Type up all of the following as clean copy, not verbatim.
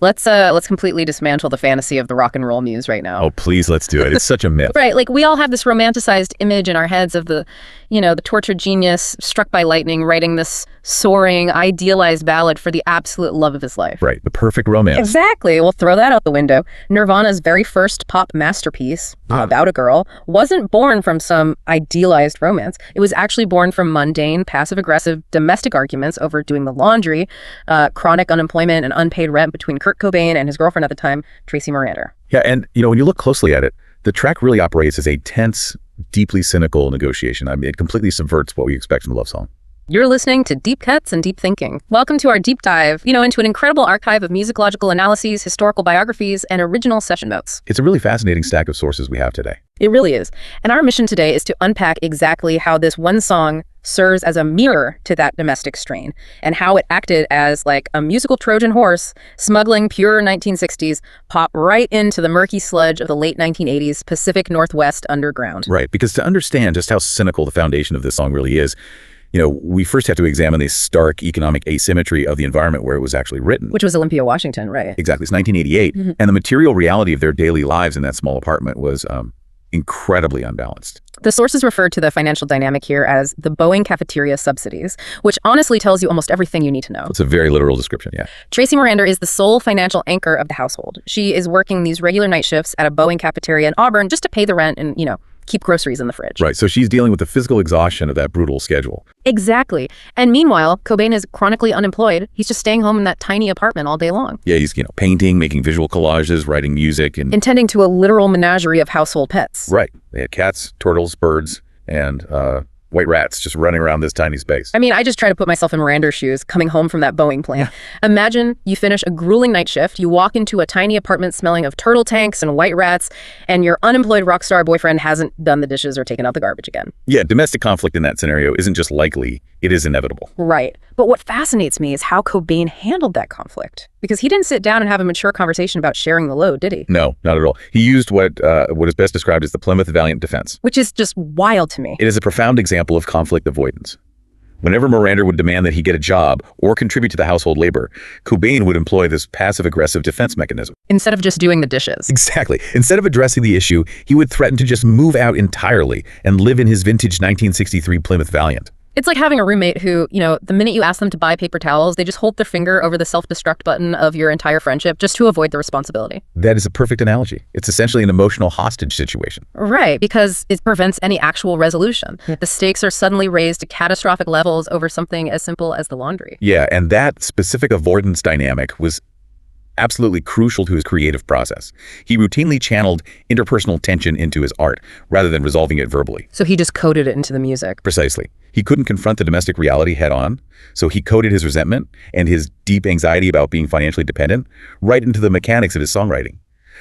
Let's completely dismantle the fantasy of the rock and roll muse right now. Oh, please, let's do it. It's such a myth. Right, like we all have this romanticized image in our heads of the tortured genius struck by lightning writing this soaring, idealized ballad for the absolute love of his life. Right, the perfect romance. Exactly. We'll throw that out the window. Nirvana's very first pop masterpiece, About a Girl, wasn't born from some idealized romance. It was actually born from mundane, passive-aggressive domestic arguments over doing the laundry, chronic unemployment and unpaid rent between Kurt Cobain and his girlfriend at the time, Tracy Marander. Yeah, and when you look closely at it, the track really operates as a tense, deeply cynical negotiation. I mean, it completely subverts what we expect from a love song. You're listening to Deep Cuts and Deep Thinking. Welcome to our deep dive, into an incredible archive of musicological analyses, historical biographies, and original session notes. It's a really fascinating stack of sources we have today. It really is. And our mission today is to unpack exactly how this one song serves as a mirror to that domestic strain, and how it acted as like a musical Trojan horse, smuggling pure 1960s pop right into the murky sludge of the late 1980s Pacific Northwest underground. Right, because to understand just how cynical the foundation of this song really is, we first have to examine the stark economic asymmetry of the environment where it was actually written. Which was Olympia, Washington, right? Exactly. It's 1988. Mm-hmm. And the material reality of their daily lives in that small apartment was incredibly unbalanced. The sources refer to the financial dynamic here as the Boeing cafeteria subsidies, which honestly tells you almost everything you need to know. It's a very literal description, yeah. Tracy Marander is the sole financial anchor of the household. She is working these regular night shifts at a Boeing cafeteria in Auburn just to pay the rent and, keep groceries in the fridge. Right, so she's dealing with the physical exhaustion of that brutal schedule. Exactly. And meanwhile, Cobain is chronically unemployed. He's just staying home in that tiny apartment all day long. Yeah, he's, painting, making visual collages, writing music, and tending to a literal menagerie of household pets. Right. They had cats, turtles, birds, and white rats just running around this tiny space. I mean, I just try to put myself in Marander's shoes coming home from that Boeing plant. Yeah. Imagine you finish a grueling night shift, you walk into a tiny apartment smelling of turtle tanks and white rats, and your unemployed rock star boyfriend hasn't done the dishes or taken out the garbage again. Yeah, domestic conflict in that scenario isn't just likely, it is inevitable. Right. But what fascinates me is how Cobain handled that conflict. Because he didn't sit down and have a mature conversation about sharing the load, did he? No, not at all. He used what is best described as the Plymouth Valiant defense. Which is just wild to me. It is a profound example of conflict avoidance. Whenever Marander would demand that he get a job or contribute to the household labor, Cobain would employ this passive-aggressive defense mechanism. Instead of just doing the dishes. Exactly. Instead of addressing the issue, he would threaten to just move out entirely and live in his vintage 1963 Plymouth Valiant. It's like having a roommate who, the minute you ask them to buy paper towels, they just hold their finger over the self-destruct button of your entire friendship just to avoid the responsibility. That is a perfect analogy. It's essentially an emotional hostage situation. Right, because it prevents any actual resolution. The stakes are suddenly raised to catastrophic levels over something as simple as the laundry. Yeah, and that specific avoidance dynamic was absolutely crucial to his creative process. He routinely channeled interpersonal tension into his art rather than resolving it verbally. So he just coded it into the music. Precisely. He couldn't confront the domestic reality head on, so he coded his resentment and his deep anxiety about being financially dependent right into the mechanics of his songwriting.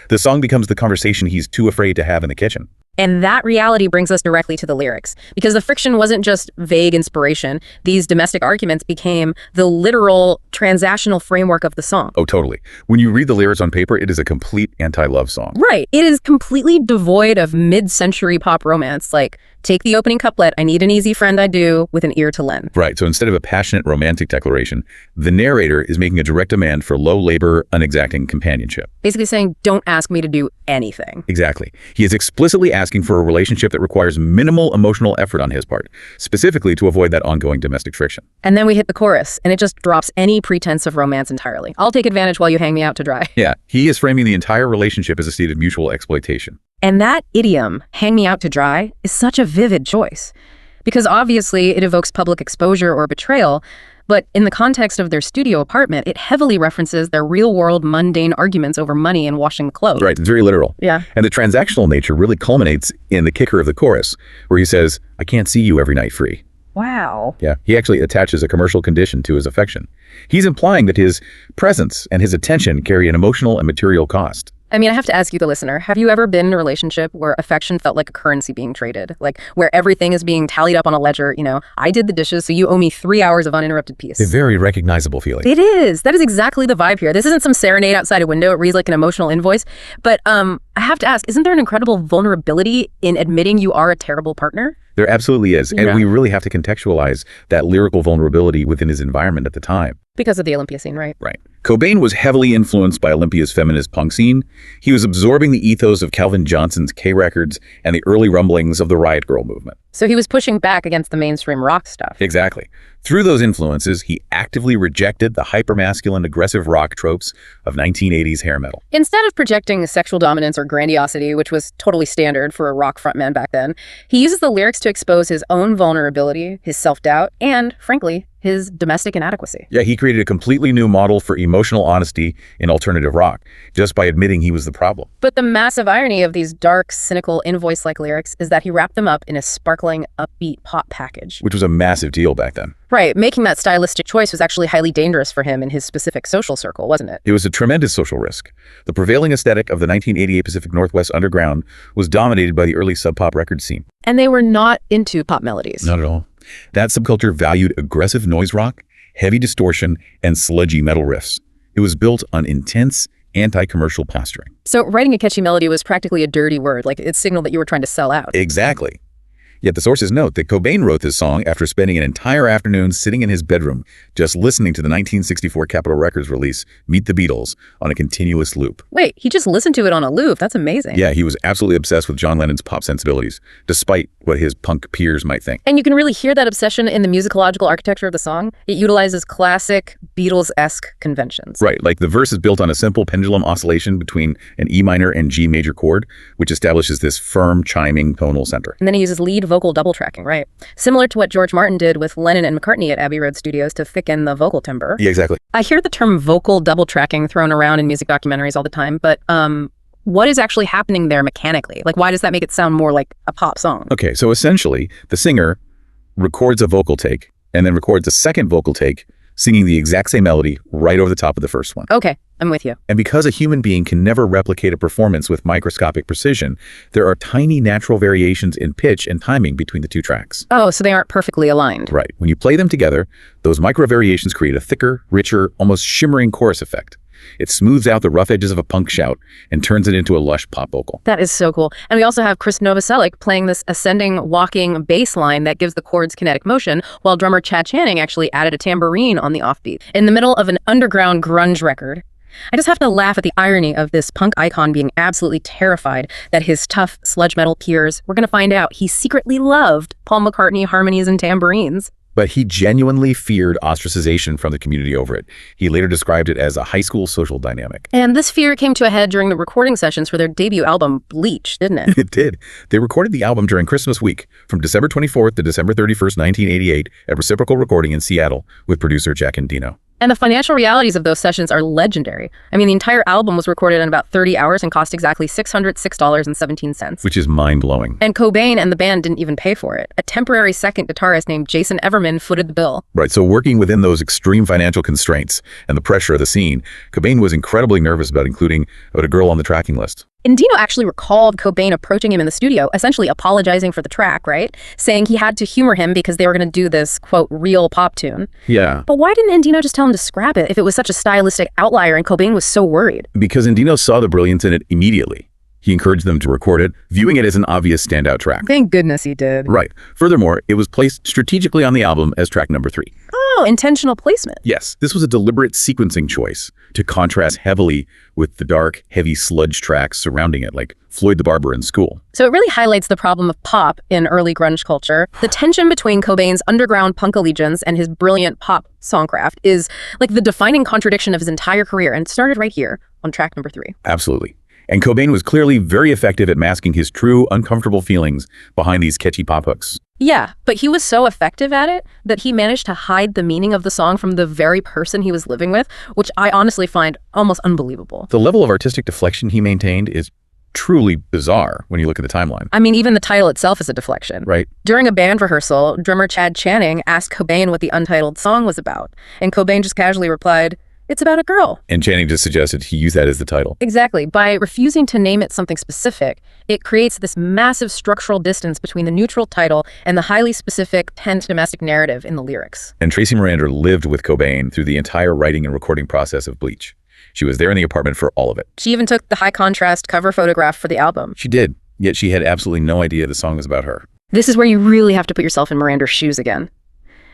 The song becomes the conversation he's too afraid to have in the kitchen. And that reality brings us directly to the lyrics, because the friction wasn't just vague inspiration. These domestic arguments became the literal transactional framework of the song. Oh, totally. When you read the lyrics on paper, it is a complete anti-love song. Right. It is completely devoid of mid-century pop romance, like, take the opening couplet, I need an easy friend I do, with an ear to lend. Right. So instead of a passionate romantic declaration, the narrator is making a direct demand for low labor, unexacting companionship. Basically saying, don't ask me to do anything. Exactly. He is explicitly asking for a relationship that requires minimal emotional effort on his part, specifically to avoid that ongoing domestic friction. And then we hit the chorus, and it just drops any pretense of romance entirely. I'll take advantage while you hang me out to dry. Yeah. He is framing the entire relationship as a state of mutual exploitation. And that idiom, hang me out to dry, is such a vivid choice. Because obviously it evokes public exposure or betrayal, but in the context of their studio apartment, it heavily references their real-world mundane arguments over money and washing clothes. Right, it's very literal. Yeah. And the transactional nature really culminates in the kicker of the chorus, where he says, I can't see you every night free. Wow. Yeah, he actually attaches a commercial condition to his affection. He's implying that his presence and his attention carry an emotional and material cost. I mean, I have to ask you, the listener, have you ever been in a relationship where affection felt like a currency being traded? Like, where everything is being tallied up on a ledger, I did the dishes, so you owe me 3 hours of uninterrupted peace. A very recognizable feeling. It is. That is exactly the vibe here. This isn't some serenade outside a window. It reads like an emotional invoice. But I have to ask, isn't there an incredible vulnerability in admitting you are a terrible partner? There absolutely is. Yeah. And we really have to contextualize that lyrical vulnerability within his environment at the time. Because of the Olympia scene, right? Right. Cobain was heavily influenced by Olympia's feminist punk scene. He was absorbing the ethos of Calvin Johnson's K-Records and the early rumblings of the Riot Grrrl movement. So he was pushing back against the mainstream rock stuff. Exactly. Through those influences, he actively rejected the hypermasculine, aggressive rock tropes of 1980s hair metal. Instead of projecting sexual dominance or grandiosity, which was totally standard for a rock frontman back then, he uses the lyrics to expose his own vulnerability, his self-doubt, and, frankly, his domestic inadequacy. Yeah, he created a completely new model for emotional honesty in alternative rock, just by admitting he was the problem. But the massive irony of these dark, cynical, invoice-like lyrics is that he wrapped them up in a sparkling, upbeat pop package. Which was a massive deal back then. Right, making that stylistic choice was actually highly dangerous for him in his specific social circle, wasn't it? It was a tremendous social risk. The prevailing aesthetic of the 1988 Pacific Northwest underground was dominated by the early sub-pop record scene. And they were not into pop melodies. Not at all. That subculture valued aggressive noise rock, heavy distortion, and sludgy metal riffs. It was built on intense, anti-commercial posturing. So writing a catchy melody was practically a dirty word, like it signaled that you were trying to sell out. Exactly. Yet the sources note that Cobain wrote this song after spending an entire afternoon sitting in his bedroom just listening to the 1964 Capitol Records release, Meet the Beatles, on a continuous loop. Wait, he just listened to it on a loop? That's amazing. Yeah, he was absolutely obsessed with John Lennon's pop sensibilities, despite what his punk peers might think. And you can really hear that obsession in the musicological architecture of the song. It utilizes classic Beatles-esque conventions. Right, like the verse is built on a simple pendulum oscillation between an E minor and G major chord, which establishes this firm, chiming tonal center. And then he uses lead vocal double tracking, right? Similar to what George Martin did with Lennon and McCartney at Abbey Road Studios to thicken the vocal timbre. Yeah, exactly. I hear the term vocal double tracking thrown around in music documentaries all the time, but what is actually happening there mechanically? Like, why does that make it sound more like a pop song? Okay, so essentially, the singer records a vocal take and then records a second vocal take singing the exact same melody right over the top of the first one. Okay, I'm with you. And because a human being can never replicate a performance with microscopic precision, there are tiny natural variations in pitch and timing between the two tracks. Oh, so they aren't perfectly aligned. Right. When you play them together, those micro variations create a thicker, richer, almost shimmering chorus effect. It smooths out the rough edges of a punk shout and turns it into a lush pop vocal. That is so cool. And we also have Chris Novoselic playing this ascending, walking bass line that gives the chords kinetic motion, while drummer Chad Channing actually added a tambourine on the offbeat. In the middle of an underground grunge record. I just have to laugh at the irony of this punk icon being absolutely terrified that his tough sludge metal peers were going to find out he secretly loved Paul McCartney harmonies and tambourines. But he genuinely feared ostracization from the community over it. He later described it as a high school social dynamic. And this fear came to a head during the recording sessions for their debut album, Bleach, didn't it? It did. They recorded the album during Christmas week, from December 24th to December 31st, 1988, at Reciprocal Recording in Seattle with producer Jack Endino. And the financial realities of those sessions are legendary. I mean, the entire album was recorded in about 30 hours and cost exactly $606.17. Which is mind-blowing. And Cobain and the band didn't even pay for it. A temporary second guitarist named Jason Everman footed the bill. Right, so working within those extreme financial constraints and the pressure of the scene, Cobain was incredibly nervous about including a girl on the tracking list. Endino actually recalled Cobain approaching him in the studio, essentially apologizing for the track, right? Saying he had to humor him because they were going to do this, quote, real pop tune. Yeah. But why didn't Endino just tell him to scrap it if it was such a stylistic outlier and Cobain was so worried? Because Endino saw the brilliance in it immediately. He encouraged them to record it, viewing it as an obvious standout track. Thank goodness he did. Right. Furthermore, it was placed strategically on the album as track number 3. Oh, intentional placement. Yes, this was a deliberate sequencing choice to contrast heavily with the dark, heavy sludge tracks surrounding it, like Floyd the Barber in School. So it really highlights the problem of pop in early grunge culture. The tension between Cobain's underground punk allegiance and his brilliant pop songcraft is like the defining contradiction of his entire career, and it started right here on track number 3. Absolutely. And Cobain was clearly very effective at masking his true, uncomfortable feelings behind these catchy pop hooks. Yeah, but he was so effective at it that he managed to hide the meaning of the song from the very person he was living with, which I honestly find almost unbelievable. The level of artistic deflection he maintained is truly bizarre when you look at the timeline. I mean, even the title itself is a deflection. Right. During a band rehearsal, drummer Chad Channing asked Cobain what the untitled song was about, and Cobain just casually replied, "It's about a girl." And Channing just suggested he use that as the title. Exactly. By refusing to name it something specific, it creates this massive structural distance between the neutral title and the highly specific pent domestic narrative in the lyrics. And Tracy Marander lived with Cobain through the entire writing and recording process of Bleach. She was there in the apartment for all of it. She even took the high contrast cover photograph for the album. She did, yet she had absolutely no idea the song was about her. This is where you really have to put yourself in Marander's shoes again.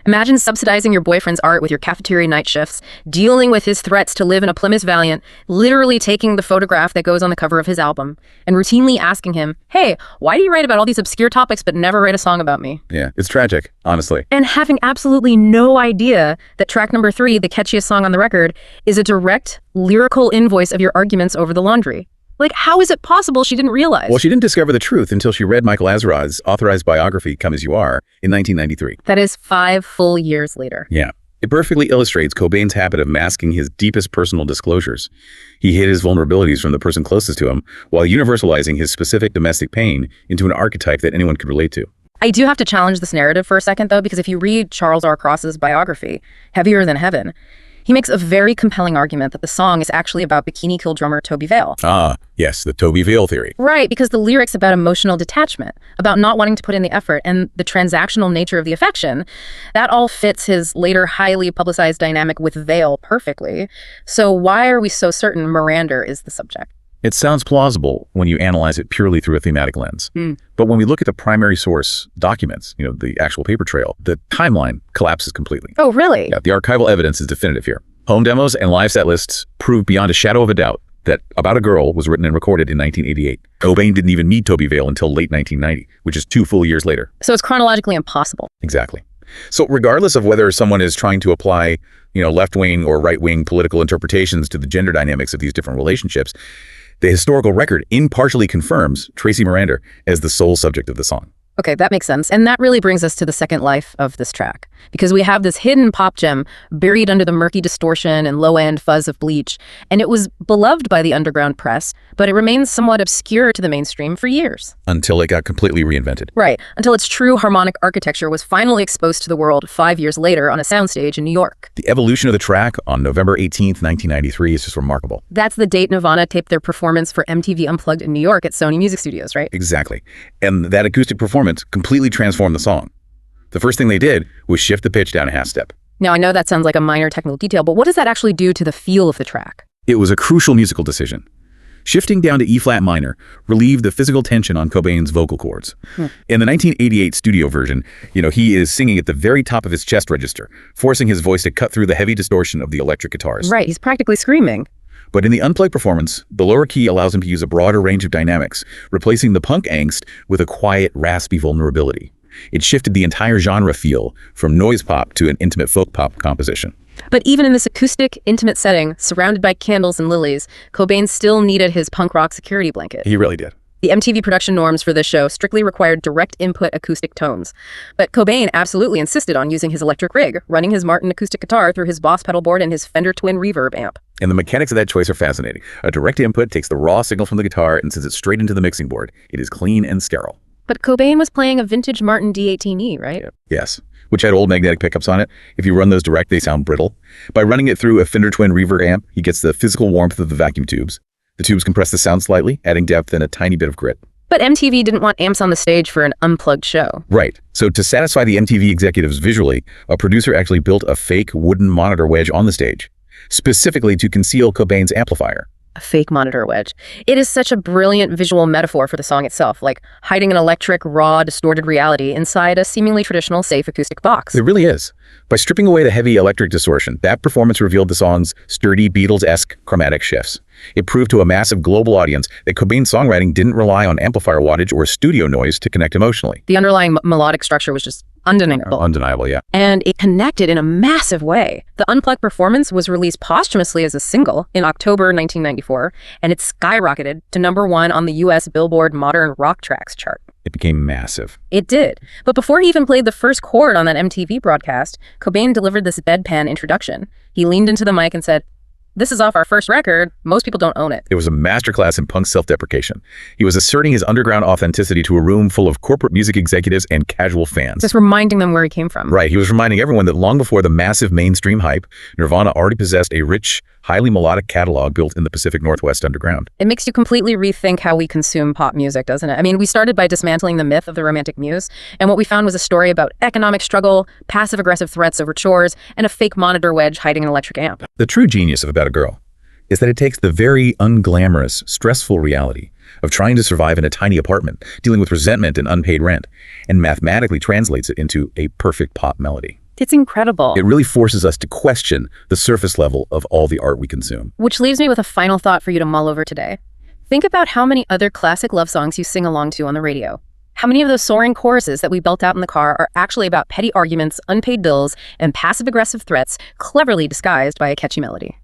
Imagine subsidizing your boyfriend's art with your cafeteria night shifts, dealing with his threats to live in a Plymouth Valiant, literally taking the photograph that goes on the cover of his album, and routinely asking him, hey, why do you write about all these obscure topics but never write a song about me? Yeah, it's tragic, honestly. And having absolutely no idea that track number 3, the catchiest song on the record, is a direct, lyrical invoice of your arguments over the laundry. Like, how is it possible she didn't realize? Well, she didn't discover the truth until she read Michael Azarad's authorized biography, Come As You Are, in 1993. That is 5 full years later. Yeah. It perfectly illustrates Cobain's habit of masking his deepest personal disclosures. He hid his vulnerabilities from the person closest to him while universalizing his specific domestic pain into an archetype that anyone could relate to. I do have to challenge this narrative for a second, though, because if you read Charles R. Cross's biography, Heavier Than Heaven, he makes a very compelling argument that the song is actually about Bikini Kill drummer Toby Vale. Ah, yes, the Toby Vale theory. Right, because the lyrics about emotional detachment, about not wanting to put in the effort, and the transactional nature of the affection, that all fits his later highly publicized dynamic with Vale perfectly. So why are we so certain Marander is the subject? It sounds plausible when you analyze it purely through a thematic lens. But when we look at the primary source documents, the actual paper trail, the timeline collapses completely. Oh, really? Yeah, the archival evidence is definitive here. Home demos and live set lists prove beyond a shadow of a doubt that About a Girl was written and recorded in 1988. Cobain didn't even meet Toby Vale until late 1990, which is 2 full years later. So it's chronologically impossible. Exactly. So regardless of whether someone is trying to apply, left-wing or right-wing political interpretations to the gender dynamics of these different relationships, the historical record impartially confirms Tracy Marander as the sole subject of the song. Okay, that makes sense. And that really brings us to the second life of this track, because we have this hidden pop gem buried under the murky distortion and low-end fuzz of Bleach, and it was beloved by the underground press, but it remains somewhat obscure to the mainstream for years. Until it got completely reinvented. Right, until its true harmonic architecture was finally exposed to the world 5 years later on a soundstage in New York. The evolution of the track on November 18th, 1993 is just remarkable. That's the date Nirvana taped their performance for MTV Unplugged in New York at Sony Music Studios, right? Exactly. And that acoustic performance completely transformed the song. The first thing they did was shift the pitch down a half step. Now, I know that sounds like a minor technical detail, but what does that actually do to the feel of the track? It was a crucial musical decision. Shifting down to E-flat minor relieved the physical tension on Cobain's vocal cords. In the 1988 studio version, he is singing at the very top of his chest register, forcing his voice to cut through the heavy distortion of the electric guitars. Right, he's practically screaming. But in the unplugged performance, the lower key allows him to use a broader range of dynamics, replacing the punk angst with a quiet, raspy vulnerability. It shifted the entire genre feel from noise pop to an intimate folk pop composition. But even in this acoustic, intimate setting, surrounded by candles and lilies, Cobain still needed his punk rock security blanket. He really did. The MTV production norms for this show strictly required direct input acoustic tones. But Cobain absolutely insisted on using his electric rig, running his Martin acoustic guitar through his Boss pedal board and his Fender Twin reverb amp. And the mechanics of that choice are fascinating. A direct input takes the raw signal from the guitar and sends it straight into the mixing board. It is clean and sterile. But Cobain was playing a vintage Martin D18E, right? Yes, which had old magnetic pickups on it. If you run those direct, they sound brittle. By running it through a Fender Twin reverb amp, he gets the physical warmth of the vacuum tubes. The tubes compress the sound slightly, adding depth and a tiny bit of grit. But MTV didn't want amps on the stage for an unplugged show. Right. So to satisfy the MTV executives visually, a producer actually built a fake wooden monitor wedge on the stage, specifically to conceal Cobain's amplifier. A fake monitor wedge. It is such a brilliant visual metaphor for the song itself, like hiding an electric, raw, distorted reality inside a seemingly traditional, safe acoustic box. It really is. By stripping away the heavy electric distortion, that performance revealed the song's sturdy, Beatles-esque chromatic shifts. It proved to a massive global audience that Cobain's songwriting didn't rely on amplifier wattage or studio noise to connect emotionally. The underlying melodic structure was just undeniable. Undeniable, yeah. And it connected in a massive way. The Unplugged performance was released posthumously as a single in October 1994, and it skyrocketed to #1 on the US Billboard Modern Rock Tracks chart. It became massive. It did. But before he even played the first chord on that MTV broadcast, Cobain delivered this bedpan introduction. He leaned into the mic and said, "This is off our first record. Most people don't own it." It was a masterclass in punk self-deprecation. He was asserting his underground authenticity to a room full of corporate music executives and casual fans. Just reminding them where he came from. Right. He was reminding everyone that long before the massive mainstream hype, Nirvana already possessed a rich, highly melodic catalog built in the Pacific Northwest underground. It makes you completely rethink how we consume pop music, doesn't it? I mean, we started by dismantling the myth of the romantic muse, and what we found was a story about economic struggle, passive-aggressive threats over chores, and a fake monitor wedge hiding an electric amp. The true genius of About a Girl is that it takes the very unglamorous, stressful reality of trying to survive in a tiny apartment, dealing with resentment and unpaid rent, and mathematically translates it into a perfect pop melody. It's incredible. It really forces us to question the surface level of all the art we consume. Which leaves me with a final thought for you to mull over today. Think about how many other classic love songs you sing along to on the radio. How many of those soaring choruses that we belt out in the car are actually about petty arguments, unpaid bills, and passive-aggressive threats cleverly disguised by a catchy melody?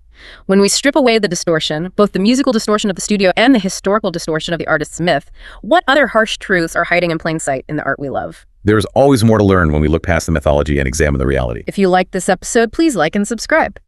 When we strip away the distortion, both the musical distortion of the studio and the historical distortion of the artist's myth, what other harsh truths are hiding in plain sight in the art we love? There's always more to learn when we look past the mythology and examine the reality. If you liked this episode, please like and subscribe.